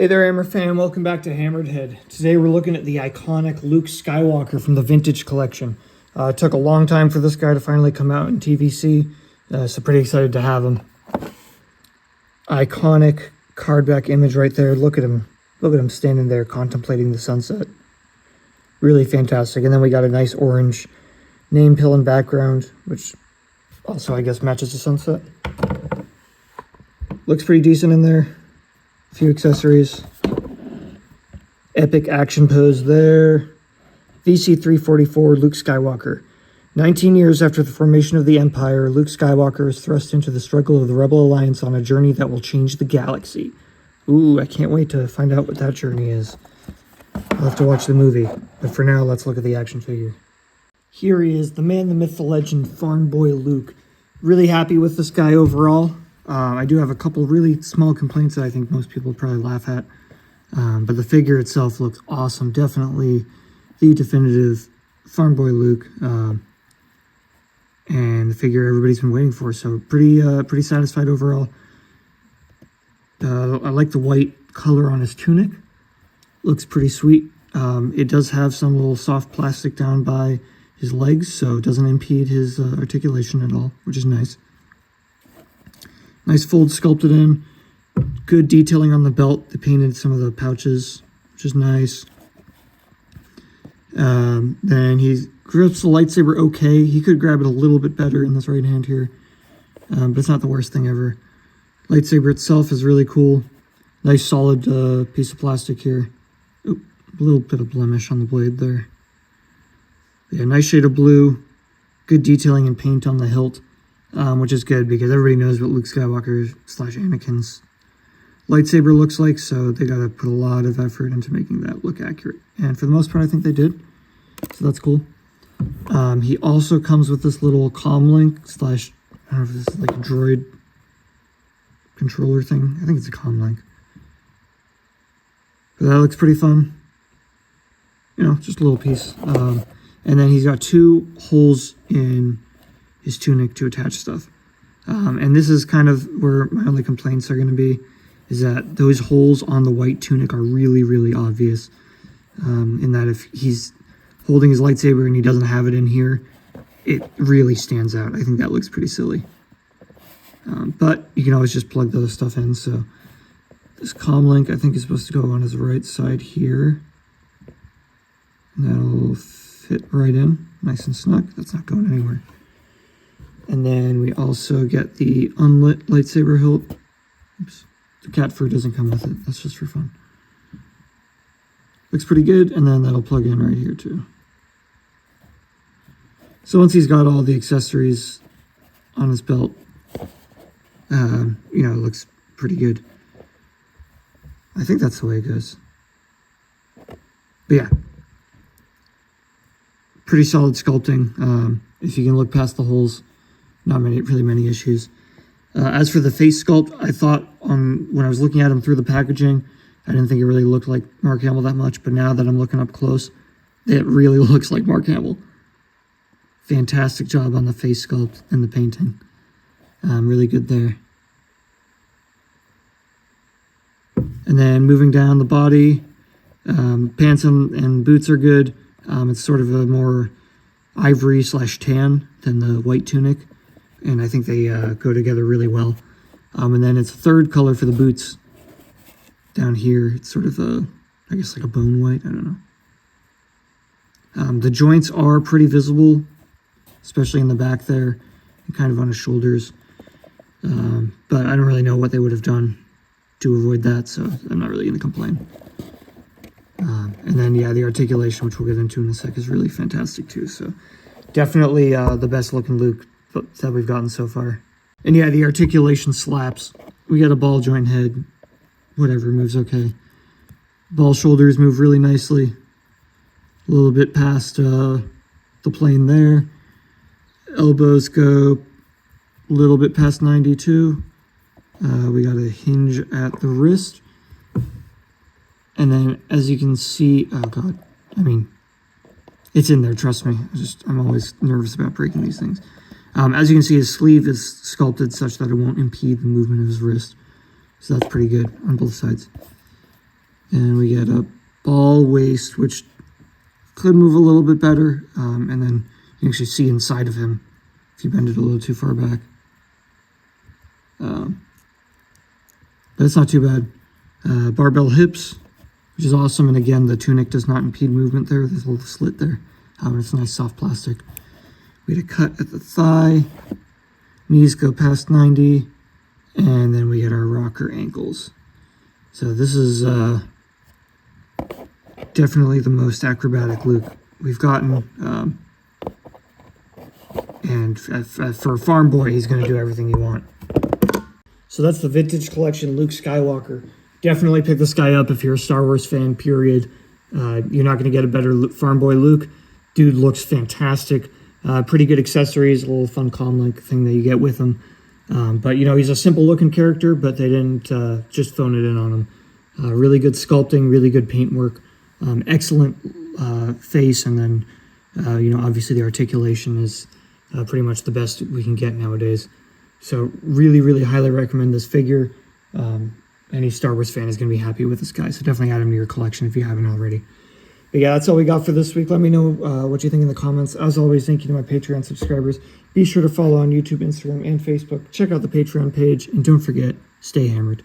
Hey there, Hammer fan. Welcome back to HammeredHead. Today we're looking at the iconic Luke Skywalker from the Vintage Collection. It took a long time for this guy to finally come out in TVC, so pretty excited to have him. Iconic cardback image right there. Look at him. Look at him standing there contemplating the sunset. Really fantastic. And then we got a nice orange name pill in background, which also I guess matches the sunset. Looks pretty decent in there. A few accessories. Epic action pose there. VC344 Luke Skywalker. 19 years after the formation of the Empire, Luke Skywalker is thrust into the struggle of the Rebel Alliance on a journey that will change the galaxy. Ooh, I can't wait to find out what that journey is. I'll have to watch the movie, but for now, let's look at the action figure. Here he is, the man, the myth, the legend, farmboy Luke. Really happy with this guy overall. I do have a couple really small complaints that I think most people would probably laugh at. But the figure itself looks awesome. Definitely the definitive farmboy Luke. And the figure everybody's been waiting for. So pretty satisfied overall. I like the white color on his tunic. Looks pretty sweet. It does have some little soft plastic down by his legs, so it doesn't impede his articulation at all, which is nice. Nice fold sculpted in. Good detailing on the belt. They painted some of the pouches, which is nice. Then he grips the lightsaber okay. He could grab it a little bit better in this right hand here. But it's not the worst thing ever. Lightsaber itself is really cool. Nice solid piece of plastic here. Oop, a little bit of blemish on the blade there. Yeah, nice shade of blue. Good detailing and paint on the hilt. Which is good because everybody knows what Luke Skywalker / Anakin's lightsaber looks like, so they gotta put a lot of effort into making that look accurate. And for the most part, I think they did. So that's cool. He also comes with this little comlink / I don't know if this is like a droid controller thing. I think it's a comlink. But that looks pretty fun. You know, just a little piece. And then he's got two holes in his tunic to attach stuff. And this is kind of where my only complaints are going to be, is that those holes on the white tunic are really, really obvious. In that if he's holding his lightsaber and he doesn't have it in here, it really stands out. I think that looks pretty silly. But you can always just plug the other stuff in. So this comlink I think is supposed to go on his right side here. And that'll fit right in, nice and snug. That's not going anywhere. And then we also get the unlit lightsaber hilt. Oops. The cat fur doesn't come with it. That's just for fun. Looks pretty good. And then that'll plug in right here too. So once he's got all the accessories on his belt, you know, it looks pretty good. I think that's the way it goes. But yeah. Pretty solid sculpting. If you can look past the holes, not really many issues. As for the face sculpt, I thought when I was looking at him through the packaging, I didn't think it really looked like Mark Hamill that much, but now that I'm looking up close, it really looks like Mark Hamill. Fantastic job on the face sculpt and the painting. Really good there. And then moving down the body, pants and boots are good. It's sort of a more ivory / tan than the white tunic. And I think they go together really well. And then it's a third color for the boots. Down here, it's sort of I guess like a bone white, I don't know. The joints are pretty visible, especially in the back there, and kind of on his shoulders. But I don't really know what they would have done to avoid that, so I'm not really going to complain. And then, yeah, the articulation, which we'll get into in a sec, is really fantastic too. So definitely the best looking Luke that we've gotten so far. And yeah, the articulation slaps. We got a ball joint head. Whatever, moves okay. Ball shoulders move really nicely. A little bit past the plane there. Elbows go a little bit past 92. We got a hinge at the wrist. And then, as you can see, oh God, I mean, it's in there, trust me. I'm always nervous about breaking these things. As you can see, his sleeve is sculpted such that it won't impede the movement of his wrist. So that's pretty good on both sides. And we get a ball waist, which could move a little bit better. And then you can actually see inside of him if you bend it a little too far back. But it's not too bad. Barbell hips, which is awesome. And again, the tunic does not impede movement there. There's a little slit there. It's nice soft plastic. We had a cut at the thigh. Knees go past 90. And then we get our rocker ankles. So this is definitely the most acrobatic Luke we've gotten. And for Farm Boy, he's going to do everything you want. So that's the Vintage Collection Luke Skywalker. Definitely pick this guy up if you're a Star Wars fan, period. You're not going to get a better Farm Boy Luke. Dude looks fantastic. Pretty good accessories, a little fun comm-like thing that you get with him. But, you know, he's a simple-looking character, but they didn't just phone it in on him. Really good sculpting, really good paintwork, excellent face, and then, you know, obviously the articulation is pretty much the best we can get nowadays. So really, really highly recommend this figure. Any Star Wars fan is going to be happy with this guy, so definitely add him to your collection if you haven't already. But yeah, that's all we got for this week. Let me know what you think in the comments. As always, thank you to my Patreon subscribers. Be sure to follow on YouTube, Instagram, and Facebook. Check out the Patreon page, and don't forget, stay hammered.